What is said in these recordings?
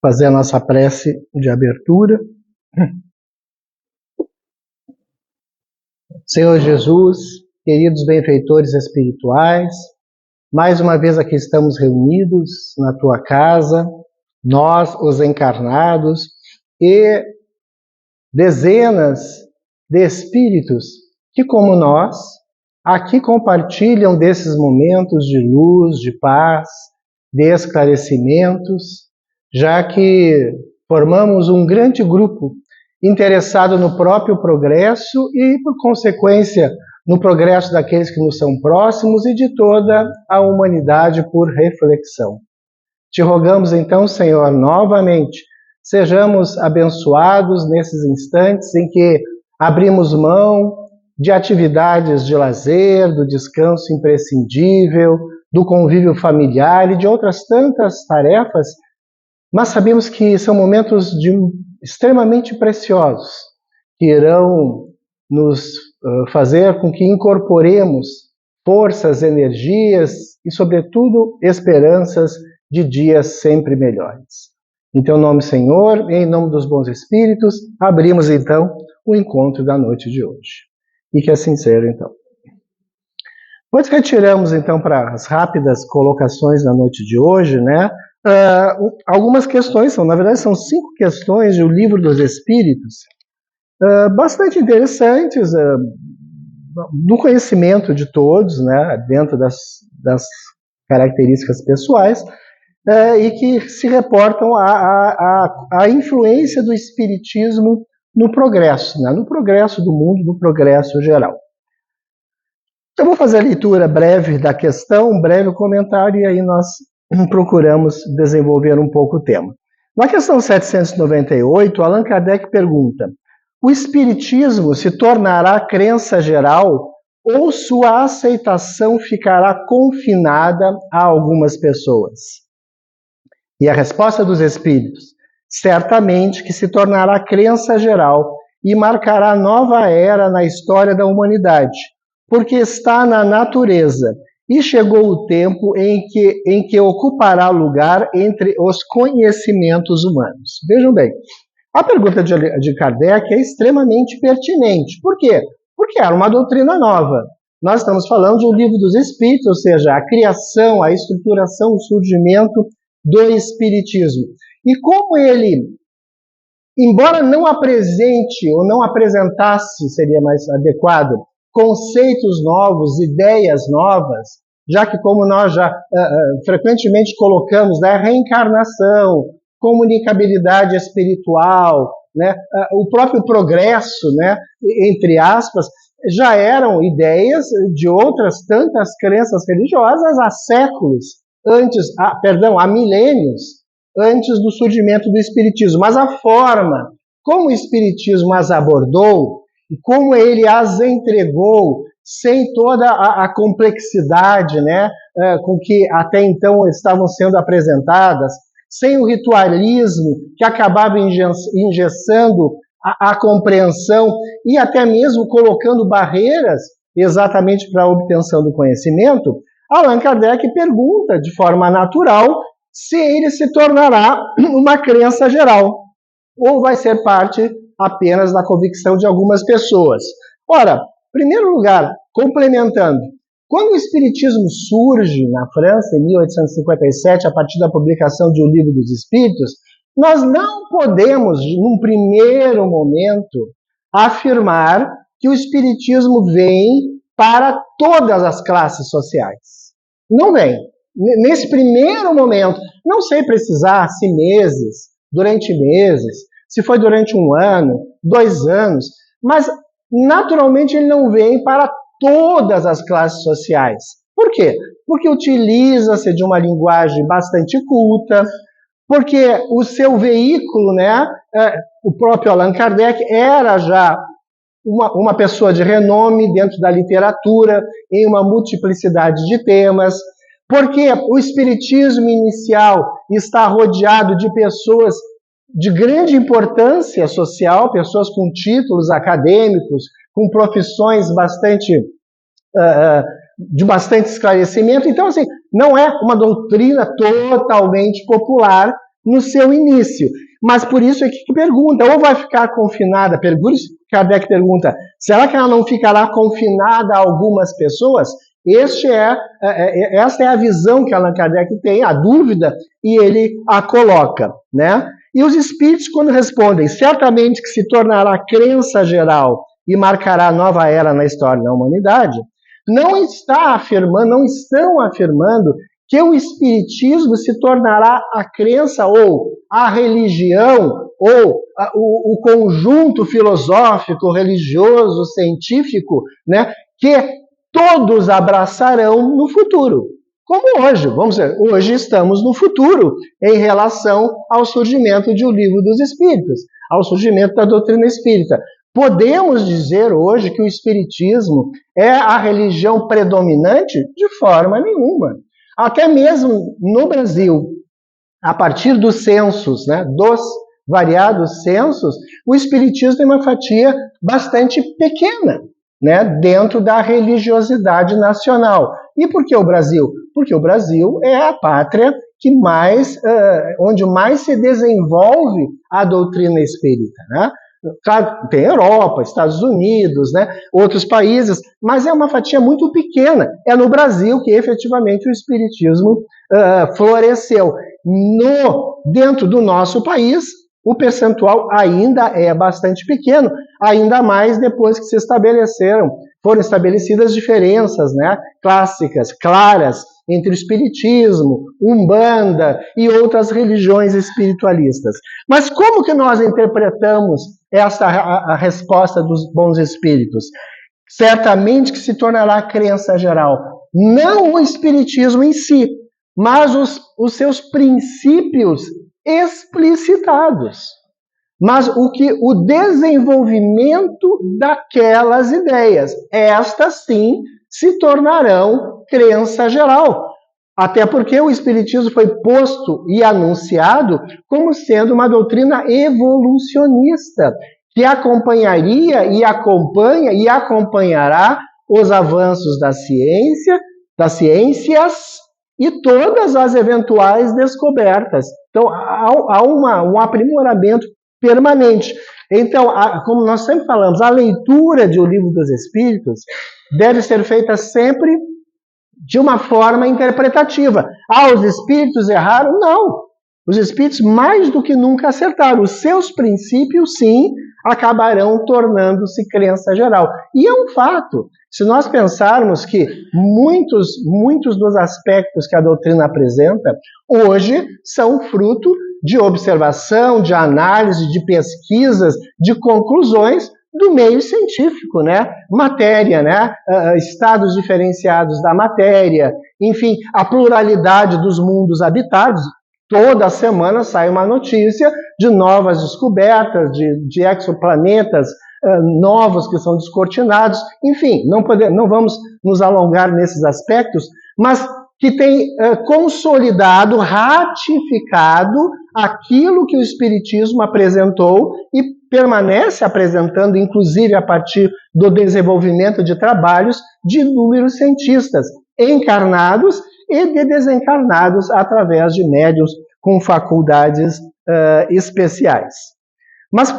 fazer a nossa prece de abertura. Senhor Jesus, queridos benfeitores espirituais, mais uma vez aqui estamos reunidos na tua casa, nós, os encarnados, e dezenas de espíritos que, como nós, aqui compartilham desses momentos de luz, de paz, de esclarecimentos, já que formamos um grande grupo interessado no próprio progresso e, por consequência, no progresso daqueles que nos são próximos e de toda a humanidade por reflexão. Te rogamos então, Senhor, novamente, sejamos abençoados nesses instantes em que abrimos mão de atividades de lazer, do descanso imprescindível, do convívio familiar e de outras tantas tarefas, mas sabemos que são momentos extremamente preciosos, que irão nos fazer com que incorporemos forças, energias e, sobretudo, esperanças de dias sempre melhores. Em teu nome, Senhor, e em nome dos bons espíritos, abrimos então o encontro da noite de hoje. E que assim seja, então. Nós retiramos, então, para as rápidas colocações da noite de hoje, né? Algumas questões, na verdade são 5 questões do Livro dos Espíritos, bastante interessantes, no conhecimento de todos, né? Dentro das características pessoais, e que se reportam à influência do Espiritismo no progresso, né? No progresso do mundo, no progresso geral. Eu vou fazer a leitura breve da questão, um breve comentário, e aí nós procuramos desenvolver um pouco o tema. Na questão 798, Allan Kardec pergunta: o Espiritismo se tornará crença geral ou sua aceitação ficará confinada a algumas pessoas? E a resposta dos Espíritos: certamente que se tornará crença geral e marcará nova era na história da humanidade, porque está na natureza, e chegou o tempo em que ocupará lugar entre os conhecimentos humanos. Vejam bem, a pergunta de Kardec é extremamente pertinente. Por quê? Porque era uma doutrina nova. Nós estamos falando de um livro dos Espíritos, ou seja, a criação, a estruturação, o surgimento do Espiritismo. E como ele, embora não apresente ou não apresentasse, seria mais adequado, conceitos novos, ideias novas, já que, como nós já frequentemente colocamos, né, reencarnação, comunicabilidade espiritual, né, o próprio progresso, né, entre aspas, já eram ideias de outras tantas crenças religiosas há séculos, há milênios antes do surgimento do Espiritismo. Mas a forma como o Espiritismo as abordou e como ele as entregou, sem toda a complexidade, né, com que até então estavam sendo apresentadas, sem o ritualismo que acabava engessando a compreensão e até mesmo colocando barreiras exatamente para a obtenção do conhecimento, Allan Kardec pergunta de forma natural se ele se tornará uma crença geral ou vai ser parte apenas da convicção de algumas pessoas. Ora, em primeiro lugar, complementando, quando o Espiritismo surge na França, em 1857, a partir da publicação de O Livro dos Espíritos, nós não podemos, num primeiro momento, afirmar que o Espiritismo vem para todas as classes sociais. Não vem. Nesse primeiro momento, não sei precisar se meses, durante meses, se foi durante 1 ano, 2 anos, mas naturalmente ele não vem para todas as classes sociais. Por quê? Porque utiliza-se de uma linguagem bastante culta, porque o seu veículo, né, o próprio Allan Kardec era já uma pessoa de renome dentro da literatura, em uma multiplicidade de temas, porque o espiritismo inicial está rodeado de pessoas de grande importância social, pessoas com títulos acadêmicos, com profissões de bastante esclarecimento. Então, assim, não é uma doutrina totalmente popular, no seu início. Mas por isso é que pergunta, ou vai ficar confinada, Kardec pergunta, será que ela não ficará confinada a algumas pessoas? Esta é a visão que Allan Kardec tem, a dúvida, e ele a coloca, né? E os espíritos, quando respondem, certamente que se tornará crença geral e marcará nova era na história da humanidade, não estão afirmando que o espiritismo se tornará a crença ou a religião ou o conjunto filosófico, religioso, científico, né, que todos abraçarão no futuro. Como hoje, vamos dizer, hoje estamos no futuro em relação ao surgimento de O Livro dos Espíritos, ao surgimento da doutrina espírita. Podemos dizer hoje que o espiritismo é a religião predominante? De forma nenhuma. Até mesmo no Brasil, a partir dos censos, né, dos variados censos, o espiritismo tem uma fatia bastante pequena, né, dentro da religiosidade nacional. E por que o Brasil? Porque o Brasil é a pátria que onde mais se desenvolve a doutrina espírita, né? Tem Europa, Estados Unidos, né, outros países, mas é uma fatia muito pequena. É no Brasil que efetivamente o espiritismo floresceu. Dentro do nosso país, o percentual ainda é bastante pequeno, ainda mais depois que foram estabelecidas diferenças, né, clássicas, claras, entre o espiritismo, Umbanda e outras religiões espiritualistas. Mas como que nós interpretamos a resposta dos bons espíritos? Certamente que se tornará crença geral. Não o espiritismo em si, mas os seus princípios explicitados. Mas o desenvolvimento daquelas ideias, estas sim se tornarão crença geral. Até porque o espiritismo foi posto e anunciado como sendo uma doutrina evolucionista, que acompanharia e acompanha e acompanhará os avanços das ciências e todas as eventuais descobertas. Então, há um aprimoramento permanente. Então, como nós sempre falamos, a leitura de O Livro dos Espíritos deve ser feita sempre de uma forma interpretativa. Os espíritos erraram? Não. Os espíritos mais do que nunca acertaram. Os seus princípios, sim, acabarão tornando-se crença geral. E é um fato. Se nós pensarmos que muitos dos aspectos que a doutrina apresenta, hoje são fruto de observação, de análise, de pesquisas, de conclusões do meio científico, né? Matéria, né? Estados diferenciados da matéria, enfim, a pluralidade dos mundos habitados. Toda semana sai uma notícia de novas descobertas, de exoplanetas novos que são descortinados. Enfim, não vamos nos alongar nesses aspectos, mas que tem consolidado, ratificado aquilo que o Espiritismo apresentou e permanece apresentando, inclusive a partir do desenvolvimento de trabalhos de inúmeros cientistas encarnados e de desencarnados através de médiuns com faculdades especiais. Mas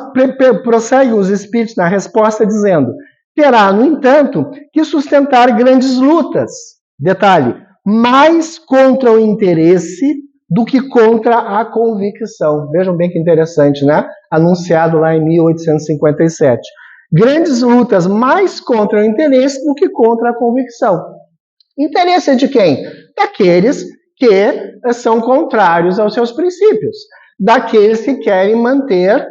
prosseguem os espíritos na resposta dizendo: terá, no entanto, que sustentar grandes lutas. Detalhe, mais contra o interesse do que contra a convicção. Vejam bem que interessante, né? Anunciado lá em 1857. Grandes lutas mais contra o interesse do que contra a convicção. Interesse é de quem? Daqueles que são contrários aos seus princípios. Daqueles que querem manter,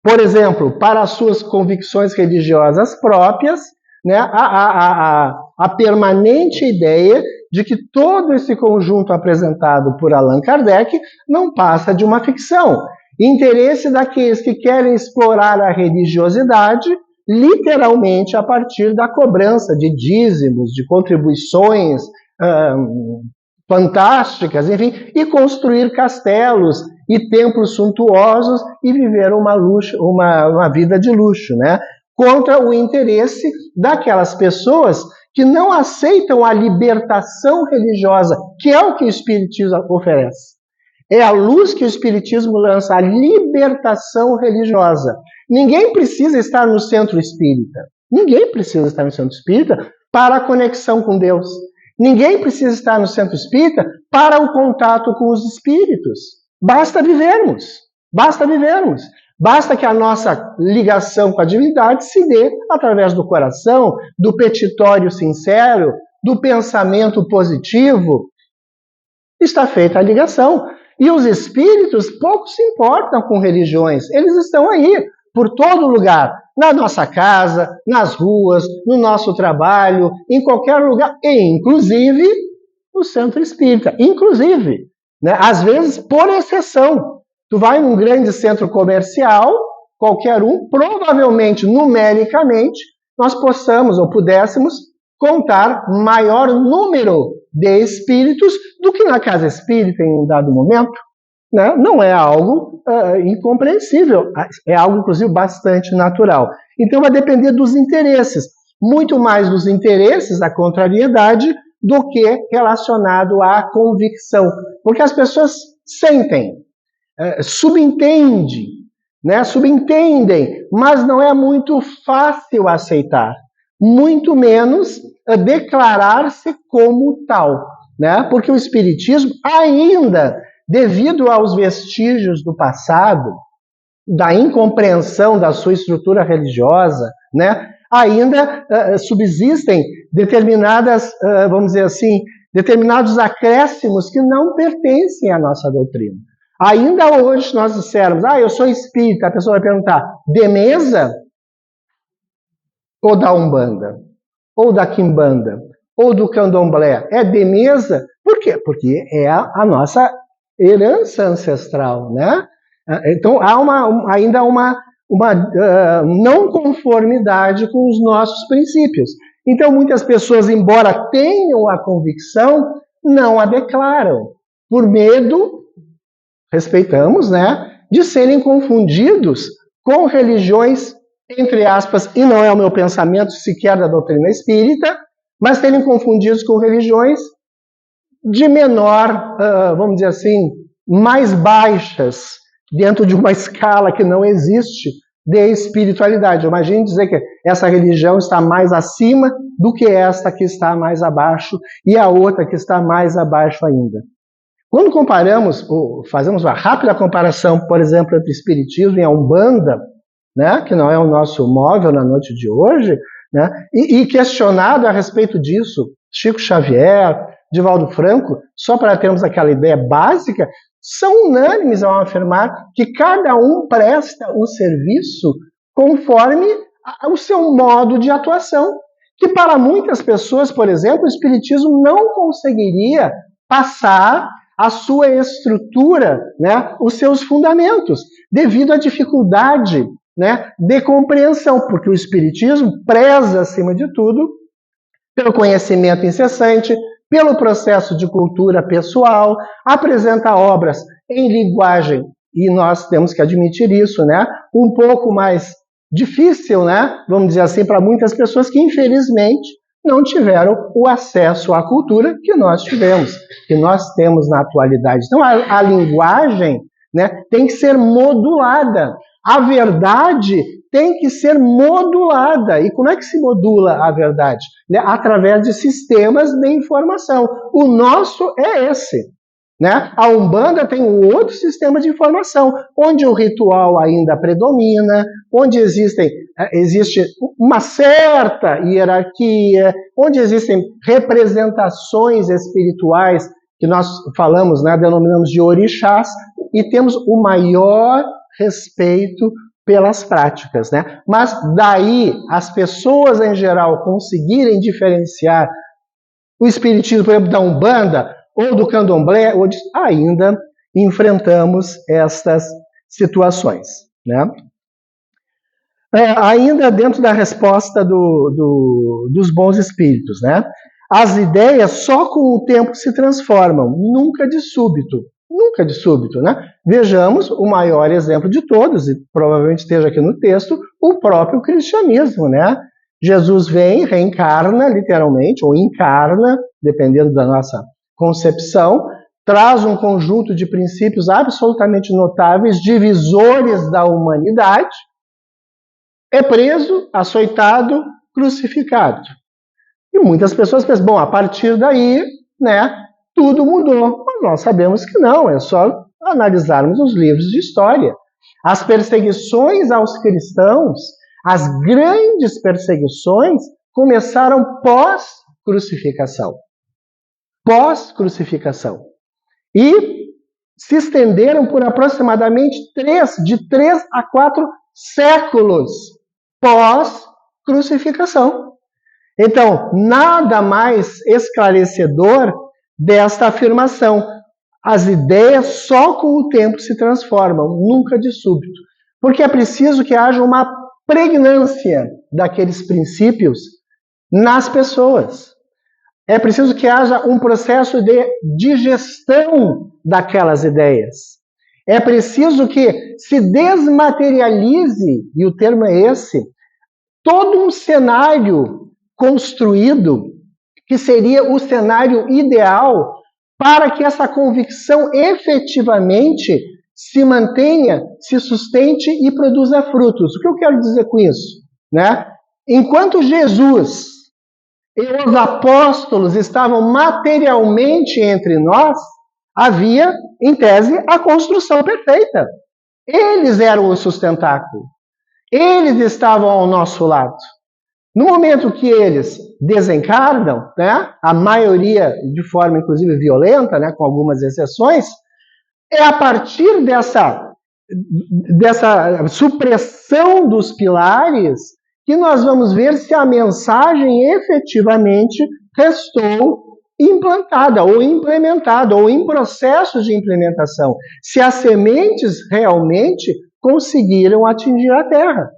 por exemplo, para as suas convicções religiosas próprias, né, a permanente ideia de que todo esse conjunto apresentado por Allan Kardec não passa de uma ficção. Interesse daqueles que querem explorar a religiosidade, literalmente a partir da cobrança de dízimos, de contribuições fantásticas, enfim, e construir castelos e templos suntuosos e viver uma vida de luxo, né? Contra o interesse daquelas pessoas que não aceitam a libertação religiosa, que é o que o Espiritismo oferece. É a luz que o Espiritismo lança, a libertação religiosa. Ninguém precisa estar no centro espírita. Ninguém precisa estar no centro espírita para a conexão com Deus. Ninguém precisa estar no centro espírita para o contato com os espíritos. Basta vivermos. Basta vivermos. Basta que a nossa ligação com a divindade se dê através do coração, do petitório sincero, do pensamento positivo. Está feita a ligação. E os espíritos pouco se importam com religiões. Eles estão aí, por todo lugar. Na nossa casa, nas ruas, no nosso trabalho, em qualquer lugar. E, inclusive, no centro espírita. Inclusive. Né? Às vezes, por exceção. Tu vai num grande centro comercial, qualquer um, provavelmente, numericamente, nós possamos ou pudéssemos contar maior número de espíritos do que na casa espírita em um dado momento. Né? Não é algo incompreensível, é algo, inclusive, bastante natural. Então, vai depender dos interesses, muito mais dos interesses da contrariedade do que relacionado à convicção, porque as pessoas sentem, subentendem, né? Subentendem, mas não é muito fácil aceitar, muito menos declarar-se como tal, né? Porque o Espiritismo ainda, devido aos vestígios do passado, da incompreensão da sua estrutura religiosa, né? Ainda subsistem determinadas, vamos dizer assim, determinados acréscimos que não pertencem à nossa doutrina. Ainda hoje, se nós dissermos, eu sou espírita, a pessoa vai perguntar, de mesa? Ou da Umbanda? Ou da Quimbanda? Ou do Candomblé? É de mesa? Por quê? Porque é a nossa herança ancestral, né? Então, há ainda uma não conformidade com os nossos princípios. Então, muitas pessoas, embora tenham a convicção, não a declaram, por medo, respeitamos, né, de serem confundidos com religiões, entre aspas, e não é o meu pensamento sequer da doutrina espírita, mas serem confundidos com religiões de menor, vamos dizer assim, mais baixas, dentro de uma escala que não existe de espiritualidade. Imagine dizer que essa religião está mais acima do que esta que está mais abaixo e a outra que está mais abaixo ainda. Quando comparamos, fazemos uma rápida comparação, por exemplo, entre Espiritismo e a Umbanda, né, que não é o nosso móvel na noite de hoje, né, e questionado a respeito disso, Chico Xavier, Divaldo Franco, só para termos aquela ideia básica, são unânimes ao afirmar que cada um presta o serviço conforme o seu modo de atuação. Que para muitas pessoas, por exemplo, o Espiritismo não conseguiria passar a sua estrutura, né, os seus fundamentos, devido à dificuldade, né, de compreensão, porque o Espiritismo preza, acima de tudo, pelo conhecimento incessante, pelo processo de cultura pessoal, apresenta obras em linguagem, e nós temos que admitir isso, né, um pouco mais difícil, né, vamos dizer assim, para muitas pessoas que, infelizmente, não tiveram o acesso à cultura que nós tivemos, que nós temos na atualidade. Então, a linguagem, né, tem que ser modulada. A verdade tem que ser modulada. E como é que se modula a verdade? Né? Através de sistemas de informação. O nosso é esse. Né? A Umbanda tem um outro sistema de informação, onde o ritual ainda predomina, onde existe uma certa hierarquia, onde existem representações espirituais, que nós falamos, né, denominamos de orixás, e temos o maior respeito pelas práticas. Né? Mas daí as pessoas em geral conseguirem diferenciar o espiritismo, por exemplo, da Umbanda, ou do Candomblé, ainda enfrentamos estas situações. Né? Ainda dentro da resposta dos bons espíritos, né? As ideias só com o tempo se transformam, nunca de súbito. Nunca de súbito, né? Vejamos o maior exemplo de todos, e provavelmente esteja aqui no texto, o próprio cristianismo, né? Jesus vem, reencarna, literalmente, ou encarna, dependendo da nossa concepção, traz um conjunto de princípios absolutamente notáveis, divisores da humanidade, é preso, açoitado, crucificado. E muitas pessoas pensam, bom, a partir daí, né, tudo mudou. Mas nós sabemos que não, é só analisarmos os livros de história. As perseguições aos cristãos, as grandes perseguições, começaram pós-crucificação. Pós-crucificação. E se estenderam por aproximadamente 3 a 4 séculos pós-crucificação. Então, nada mais esclarecedor desta afirmação. As ideias só com o tempo se transformam, nunca de súbito. Porque é preciso que haja uma pregnância daqueles princípios nas pessoas. É preciso que haja um processo de digestão daquelas ideias. É preciso que se desmaterialize, e o termo é esse, todo um cenário construído, que seria o cenário ideal para que essa convicção efetivamente se mantenha, se sustente e produza frutos. O que eu quero dizer com isso? Né? Enquanto Jesus e os apóstolos estavam materialmente entre nós, havia, em tese, a construção perfeita. Eles eram o sustentáculo. Eles estavam ao nosso lado. No momento que eles desencarnam, né, a maioria de forma, inclusive, violenta, né, com algumas exceções, é a partir dessa supressão dos pilares que nós vamos ver se a mensagem efetivamente restou implantada, ou implementada, ou em processo de implementação. Se as sementes realmente conseguiram atingir a Terra.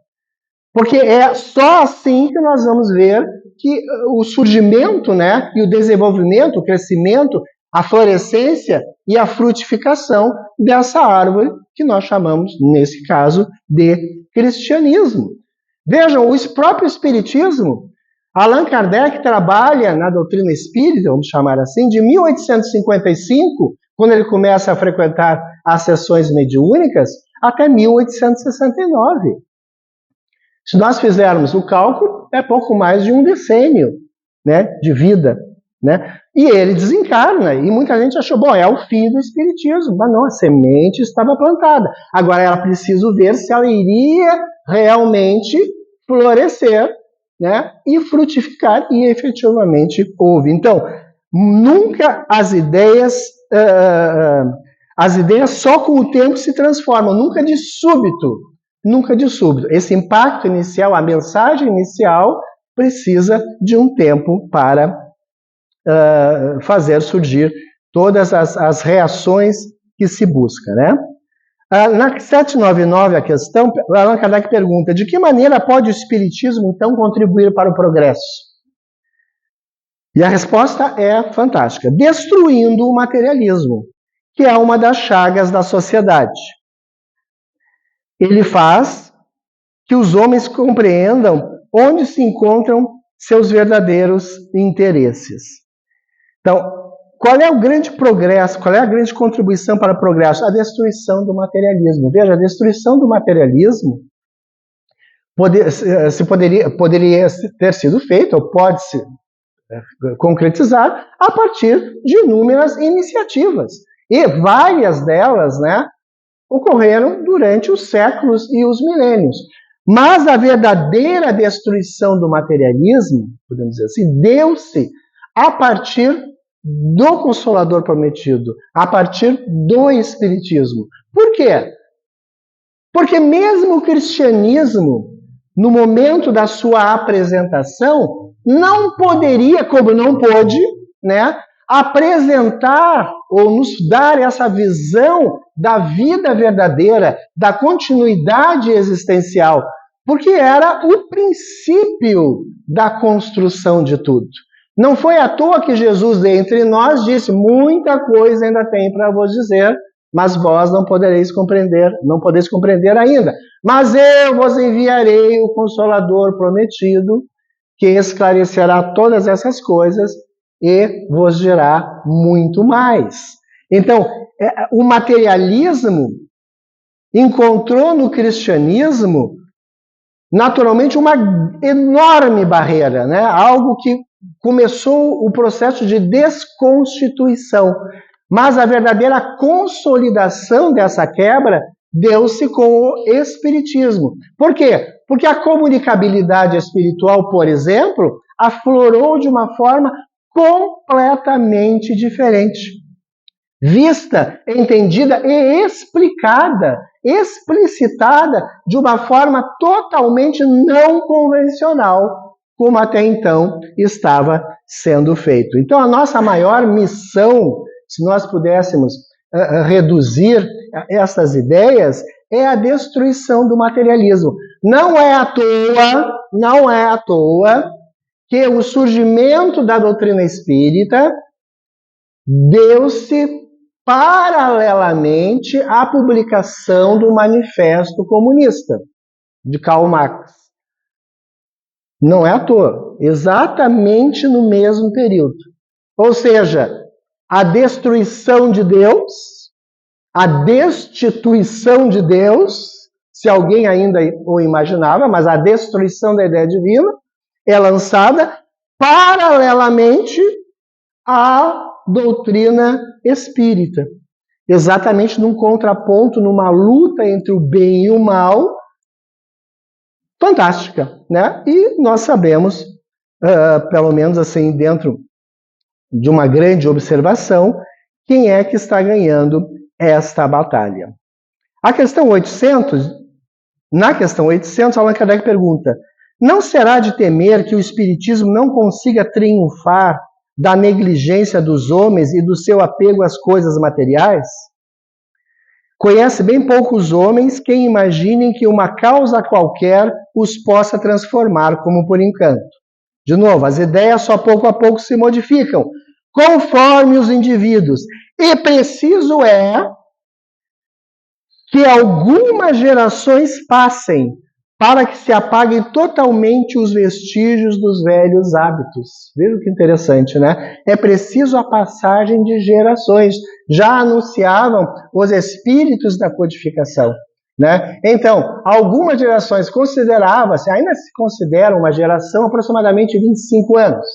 Porque é só assim que nós vamos ver que o surgimento, né, e o desenvolvimento, o crescimento, a florescência e a frutificação dessa árvore que nós chamamos, nesse caso, de cristianismo. Vejam, o próprio Espiritismo, Allan Kardec trabalha na doutrina espírita, vamos chamar assim, de 1855, quando ele começa a frequentar as sessões mediúnicas, até 1869. Se nós fizermos o cálculo, é pouco mais de um decênio, né, de vida. Né? E ele desencarna, e muita gente achou, bom, é o fim do Espiritismo. Mas não, a semente estava plantada. Agora ela precisa ver se ela iria realmente florescer, né, e frutificar, e efetivamente houve. Então, nunca as ideias só com o tempo se transformam, nunca de súbito. Nunca de súbito. Esse impacto inicial, a mensagem inicial, precisa de um tempo para fazer surgir todas as reações que se busca. Né? Na 799, a questão, Allan Kardec pergunta, de que maneira pode o Espiritismo, então, contribuir para o progresso? E a resposta é fantástica. Destruindo o materialismo, que é uma das chagas da sociedade. Ele faz que os homens compreendam onde se encontram seus verdadeiros interesses. Então, qual é o grande progresso, qual é a grande contribuição para o progresso? A destruição do materialismo. Veja, a destruição do materialismo poderia ter sido feita, ou pode se concretizar, a partir de inúmeras iniciativas. E várias delas, né, ocorreram durante os séculos e os milênios. Mas a verdadeira destruição do materialismo, podemos dizer assim, deu-se a partir do Consolador Prometido, a partir do Espiritismo. Por quê? Porque mesmo o cristianismo, no momento da sua apresentação, não poderia, como não pôde, né, apresentar ou nos dar essa visão da vida verdadeira, da continuidade existencial, porque era o princípio da construção de tudo. Não foi à toa que Jesus, entre nós, disse, muita coisa ainda tem para vos dizer, mas vós não podereis compreender, não podeis compreender ainda. Mas eu vos enviarei o Consolador Prometido, que esclarecerá todas essas coisas e vos dirá muito mais. Então, o materialismo encontrou no cristianismo, naturalmente, uma enorme barreira, né? Algo que começou o processo de desconstituição. Mas a verdadeira consolidação dessa quebra deu-se com o Espiritismo. Por quê? Porque a comunicabilidade espiritual, por exemplo, aflorou de uma forma completamente diferente. Vista, entendida e explicada, explicitada de uma forma totalmente não convencional, como até então estava sendo feito. Então, a nossa maior missão, se nós pudéssemos reduzir essas ideias, é a destruição do materialismo. Não é à toa que o surgimento da doutrina espírita deu-se paralelamente à publicação do Manifesto Comunista, de Karl Marx. Não é à toa, exatamente no mesmo período. Ou seja, a destruição de Deus, a destituição de Deus, se alguém ainda o imaginava, mas a destruição da ideia divina é lançada paralelamente à doutrina espírita. Exatamente num contraponto, numa luta entre o bem e o mal, fantástica, né? E nós sabemos, pelo menos assim, dentro de uma grande observação, quem é que está ganhando esta batalha. Na questão 800, Allan Kardec pergunta: não será de temer que o Espiritismo não consiga triunfar da negligência dos homens e do seu apego às coisas materiais? Conhece bem poucos homens que imaginem que uma causa qualquer os possa transformar como por encanto. De novo, as ideias só pouco a pouco se modificam, conforme os indivíduos. E preciso é que algumas gerações passem para que se apaguem totalmente os vestígios dos velhos hábitos. Veja que interessante, né? É preciso a passagem de gerações. Já anunciavam os espíritos da codificação, né? Então, algumas gerações ainda se considera uma geração aproximadamente 25 anos,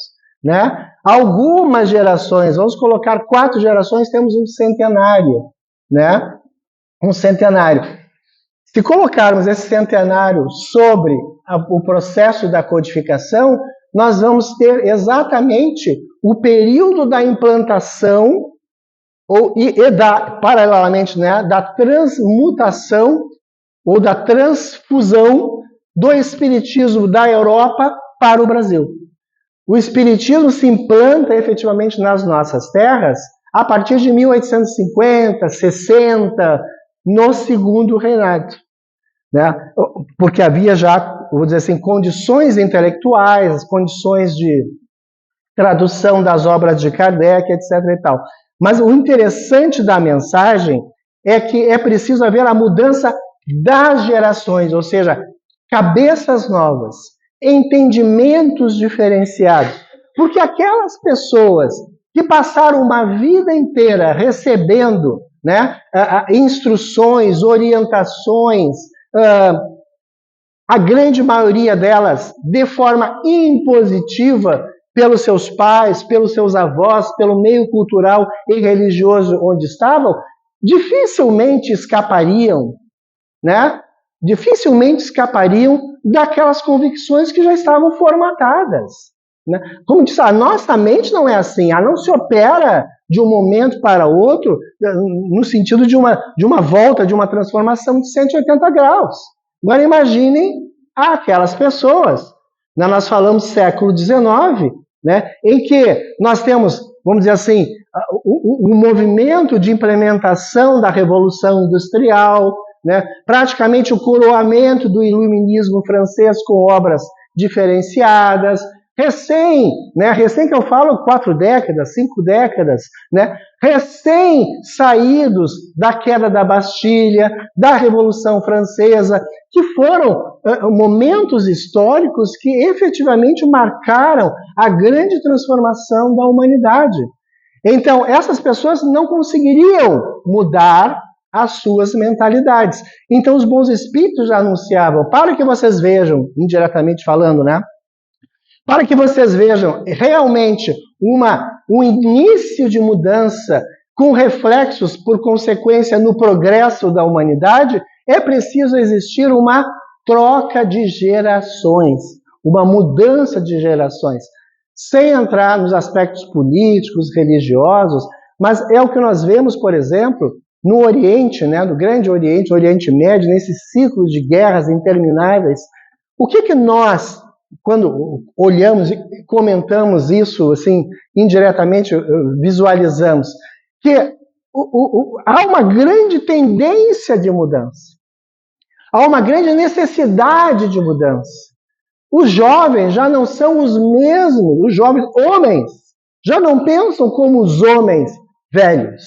né? Algumas gerações, vamos colocar 4 gerações, temos um centenário, né? Um centenário. Se colocarmos esse centenário sobre o processo da codificação, nós vamos ter exatamente o período da implantação paralelamente, né, da transmutação ou da transfusão do Espiritismo da Europa para o Brasil. O Espiritismo se implanta efetivamente nas nossas terras a partir de 1850, 60, no segundo reinado, né? Porque havia já, vou dizer assim, condições intelectuais, condições de tradução das obras de Kardec, etc. e tal. Mas o interessante da mensagem é que é preciso haver a mudança das gerações, ou seja, cabeças novas, entendimentos diferenciados. Porque aquelas pessoas que passaram uma vida inteira recebendo, né, instruções, orientações, a grande maioria delas de forma impositiva pelos seus pais, pelos seus avós, pelo meio cultural e religioso onde estavam, dificilmente escapariam, né? Dificilmente escapariam daquelas convicções que já estavam formatadas, né? Como disse, a nossa mente não é assim, ela não se opera de um momento para outro no sentido de uma volta, de uma transformação de 180 graus. Agora imaginem aquelas pessoas, né? Nós falamos século XIX, né? Em que nós temos, vamos dizer assim, o movimento de implementação da Revolução Industrial, né? Praticamente o coroamento do iluminismo francês com obras diferenciadas, recém que eu falo 4 décadas, 5 décadas, né? Recém saídos da queda da Bastilha, da Revolução Francesa, que foram momentos históricos que efetivamente marcaram a grande transformação da humanidade. Então, essas pessoas não conseguiriam mudar as suas mentalidades. Então, os bons espíritos já anunciavam, para que vocês vejam, indiretamente falando, né? Para que vocês vejam realmente um início de mudança com reflexos, por consequência, no progresso da humanidade, é preciso existir uma troca de gerações, uma mudança de gerações, sem entrar nos aspectos políticos, religiosos, mas é o que nós vemos, por exemplo, no Oriente, né, no Grande Oriente, Oriente Médio, nesse ciclo de guerras intermináveis. O que nós, quando olhamos e comentamos isso, assim, indiretamente visualizamos? Que há uma grande tendência de mudança. Há uma grande necessidade de mudança. Os jovens já não são os mesmos, os jovens homens já não pensam como os homens velhos.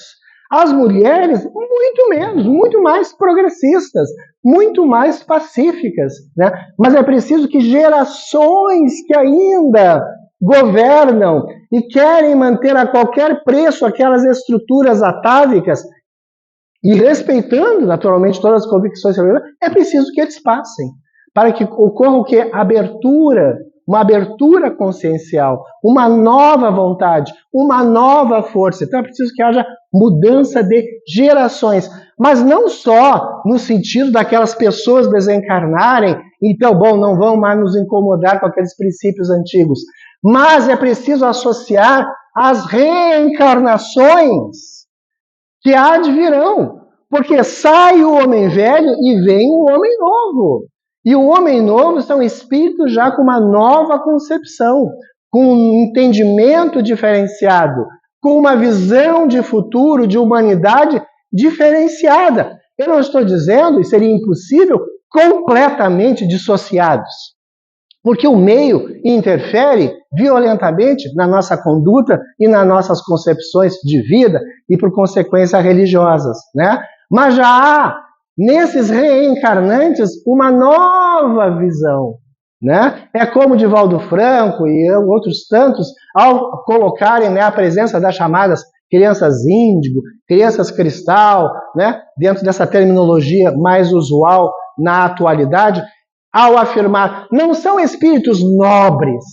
As mulheres, muito menos, muito mais progressistas, muito mais pacíficas, né? Mas é preciso que gerações que ainda governam e querem manter a qualquer preço aquelas estruturas atávicas, e respeitando, naturalmente, todas as convicções religiosas, é preciso que eles passem, para que ocorra o quê? Abertura, uma abertura consciencial, uma nova vontade, uma nova força. Então é preciso que haja mudança de gerações, mas não só no sentido daquelas pessoas desencarnarem, então, bom, não vão mais nos incomodar com aqueles princípios antigos, mas é preciso associar as reencarnações que há de virão, porque sai o homem velho e vem o homem novo. E o homem novo são espíritos já com uma nova concepção, com um entendimento diferenciado, com uma visão de futuro, de humanidade diferenciada. Eu não estou dizendo, e seria impossível, completamente dissociados, porque o meio interfere violentamente na nossa conduta e nas nossas concepções de vida e, por consequência, religiosas, né? Mas já há, nesses reencarnantes, uma nova visão, né? É como Divaldo Franco e outros tantos, ao colocarem, né, a presença das chamadas crianças índigo, crianças cristal, né, dentro dessa terminologia mais usual na atualidade, ao afirmar, não são espíritos nobres,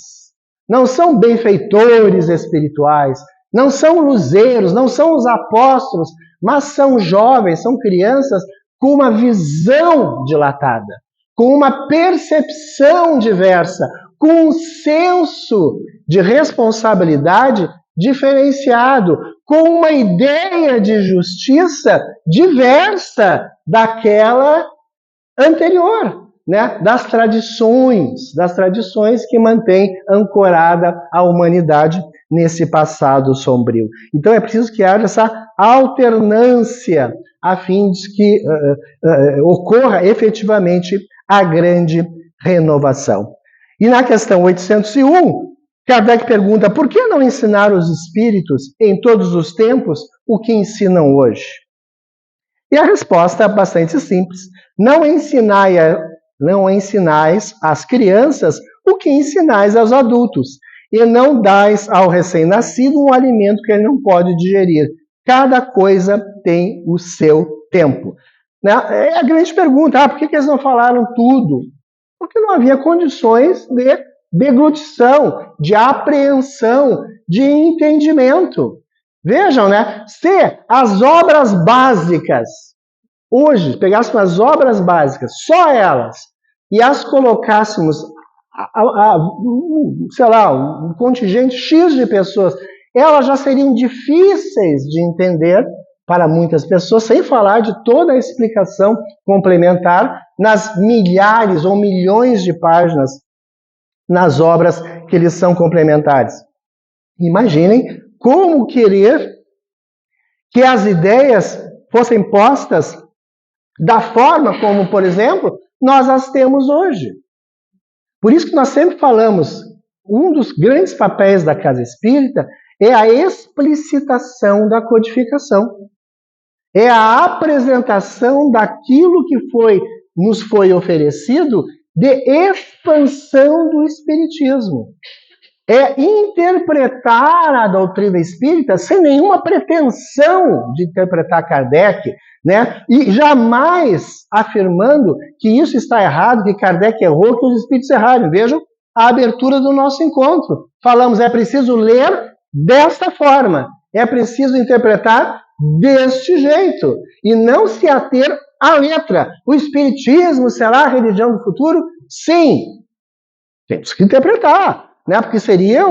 não são benfeitores espirituais, não são luzeiros, não são os apóstolos, mas são jovens, são crianças com uma visão dilatada, com uma percepção diversa, com um senso de responsabilidade diferenciado, com uma ideia de justiça diversa daquela anterior, né? Das tradições que mantêm ancorada a humanidade nesse passado sombrio. Então é preciso que haja essa alternância a fim de que ocorra efetivamente a grande renovação. E na questão 801, Kardec pergunta, por que não ensinar os espíritos em todos os tempos o que ensinam hoje? E a resposta é bastante simples. Não ensinais às crianças o que ensinais aos adultos, e não dais ao recém-nascido um alimento que ele não pode digerir. Cada coisa tem o seu tempo. É a grande pergunta, por que eles não falaram tudo? Porque não havia condições de deglutição, de apreensão, de entendimento. Vejam, né? Se as obras básicas, hoje, pegássemos as obras básicas, só elas, e as colocássemos, sei lá, um contingente X de pessoas, elas já seriam difíceis de entender para muitas pessoas, sem falar de toda a explicação complementar nas milhares ou milhões de páginas nas obras que lhes são complementares. Imaginem como querer que as ideias fossem postas da forma como, por exemplo, nós as temos hoje. Por isso que nós sempre falamos, um dos grandes papéis da Casa Espírita é a explicitação da codificação. É a apresentação daquilo que nos foi oferecido de expansão do Espiritismo. é interpretar a doutrina espírita sem nenhuma pretensão de interpretar Kardec, né? E jamais afirmando que isso está errado, que Kardec errou, que os espíritos erraram. Vejam a abertura do nosso encontro. Falamos, é preciso ler desta forma, é preciso interpretar deste jeito, e não se ater à letra. O espiritismo será a religião do futuro? Sim, temos que interpretar. Né? Porque seria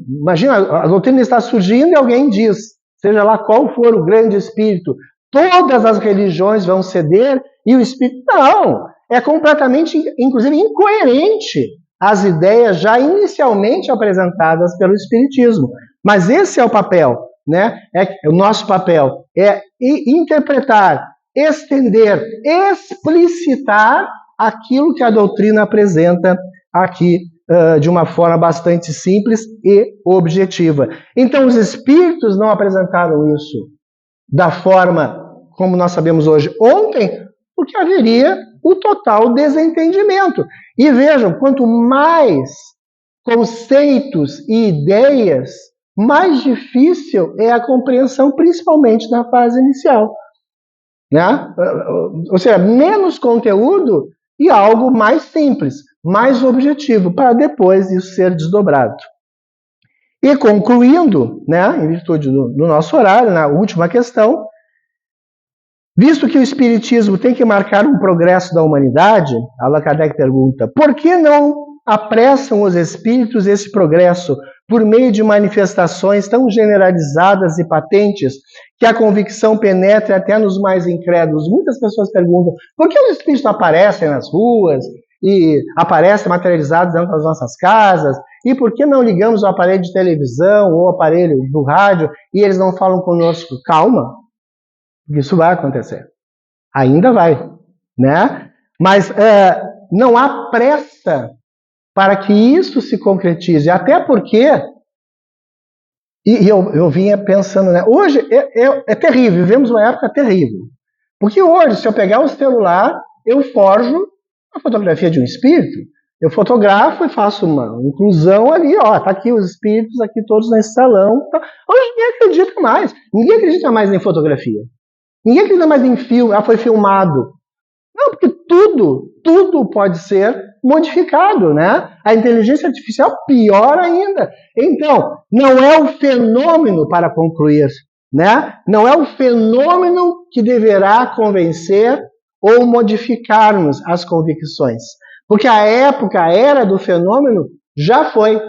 imagina, a doutrina está surgindo e alguém diz, seja lá qual for o grande espírito, todas as religiões vão ceder e o espírito... Não, é completamente, inclusive, incoerente as ideias já inicialmente apresentadas pelo espiritismo. Mas esse é o papel, né? O nosso papel é interpretar, estender, explicitar aquilo que a doutrina apresenta aqui de uma forma bastante simples e objetiva. Então, os espíritos não apresentaram isso da forma como nós sabemos hoje ontem, porque haveria o total desentendimento. E vejam, quanto mais conceitos e ideias, mais difícil é a compreensão, principalmente na fase inicial. Né? Ou seja, menos conteúdo e algo mais simples, mais objetivo, para depois isso ser desdobrado. E concluindo, né, em virtude do nosso horário, na última questão, visto que o Espiritismo tem que marcar um progresso da humanidade, Allan Kardec pergunta, por que não apressam os espíritos esse progresso por meio de manifestações tão generalizadas e patentes que a convicção penetre até nos mais incrédulos? Muitas pessoas perguntam, por que os espíritos não aparecem nas ruas e aparecem materializados dentro das nossas casas? E por que não ligamos o aparelho de televisão ou o aparelho do rádio e eles não falam conosco? Calma, isso vai acontecer. Ainda vai, né? Mas não há pressa para que isso se concretize. Até porque, e eu vinha pensando, né? Hoje é terrível, vivemos uma época terrível. Porque hoje, se eu pegar o celular, eu forjo a fotografia de um espírito, eu fotografo e faço uma inclusão ali, ó, tá aqui os espíritos, aqui todos nesse salão. Tá. Hoje ninguém acredita mais em fotografia. Ninguém acredita mais em filme, foi filmado. Não, porque tudo pode ser modificado, né? A inteligência artificial, pior ainda. Então, não é o fenômeno para concluir, né? Não é o fenômeno que deverá convencer ou modificarmos as convicções. Porque a era do fenômeno já foi.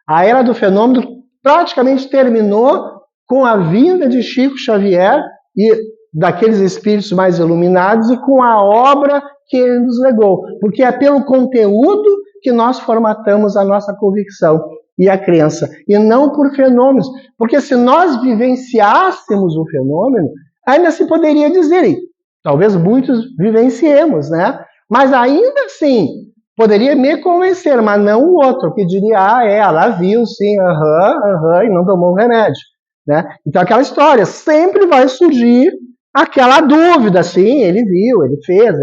A era do fenômeno praticamente terminou com a vinda de Chico Xavier e daqueles espíritos mais iluminados e com a obra que ele nos legou. Porque é pelo conteúdo que nós formatamos a nossa convicção e a crença, e não por fenômenos. Porque se nós vivenciássemos o fenômeno, ainda se poderia dizer, e talvez muitos vivenciemos, né? Mas ainda assim, poderia me convencer, mas não o outro, que diria, ela viu, sim, e não tomou o remédio. Né? Então aquela história, sempre vai surgir aquela dúvida, sim, ele viu, ele fez.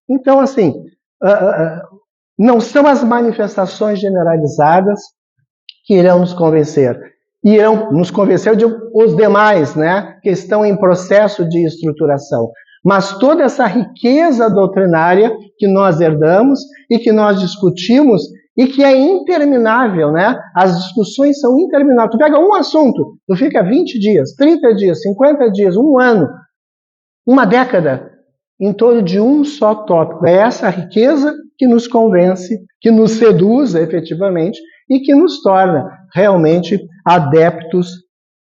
Então, assim, não são as manifestações generalizadas que irão nos convencer. Irão nos convencer os demais, né, que estão em processo de estruturação. Mas toda essa riqueza doutrinária que nós herdamos e que nós discutimos e que é interminável, né? As discussões são intermináveis. Tu pega um assunto, tu fica 20 dias, 30 dias, 50 dias, um ano, uma década, em torno de um só tópico. É essa riqueza que nos convence, que nos seduz efetivamente e que nos torna realmente adeptos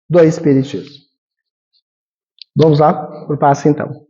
do Espiritismo. Vamos lá para o passo então.